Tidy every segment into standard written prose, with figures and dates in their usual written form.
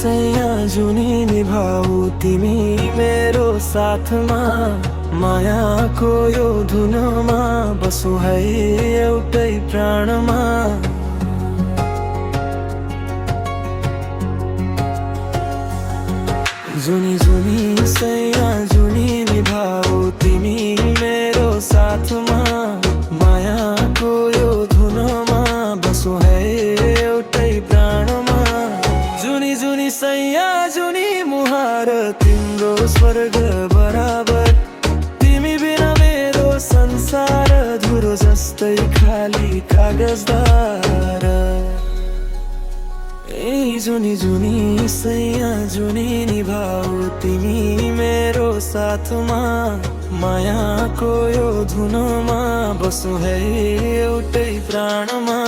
सैया जुनी निभाऊ तिमी मेरो साथमा, मायाको यो धुनमा बसौँ है एउटै प्राणमा। जुनी जुनी सैया जुनी निभाऊ तिमी मेरो साथमा, मायाको यो धुनमा बसौँ है एउटै प्राणमा। जुनी जुनी सैया जुनी मुहार तिम्रो स्वर्ग बराबर, तिमी बिना मेरो संसार धुरो जस्तै खाली कागजदार। ए जुनी जुनी सैया जुनी निभाऊ तिमी मेरो साथमा, मायाको यो धुनमा बसौँ है एउटै प्राणमा।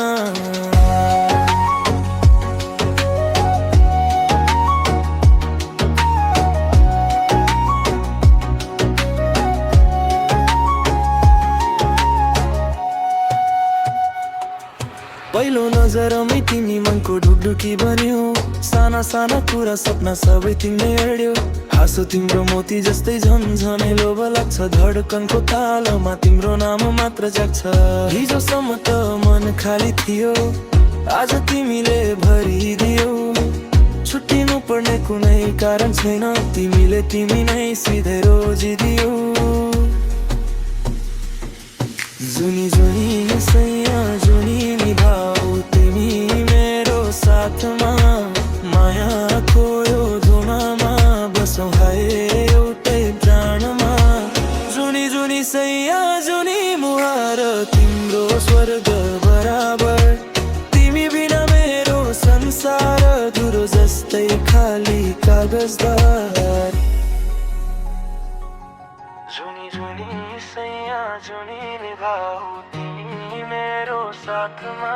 पहिलो नजरमै तिमी मनको ढुकढुकी बन्यो, साना साना कुरा सपना सबै तिमीले अड्यो। हाँसो तिम्रो मोती जस्तै झन्झनै लोभ लाग्छ, धडकनको तालमा तिम्रो नाम मात्र जाग्छ। हिजोसम्म त मन खाली थियो, आज तिमीले भरिदियो। छुट्टिनु पर्ने कुनै कारण छैन, तिमीले तिमी नै सिधै रोजिदियो। जुनी जुनी सैया जुनी निभाऊ तिमी मेरो साथमा, मायाको यो धुनमा बसौँ है एउटै प्राणमा। जुनी जुनी सैया जुनी मुहार तिम्रो स्वर्ग बराबर, तिमी बिना मेरो संसार धुरो जस्तै खाली कागजदार। जुनी जुनी सैया जुनी निभाऊ तिमी मेरो साथमा।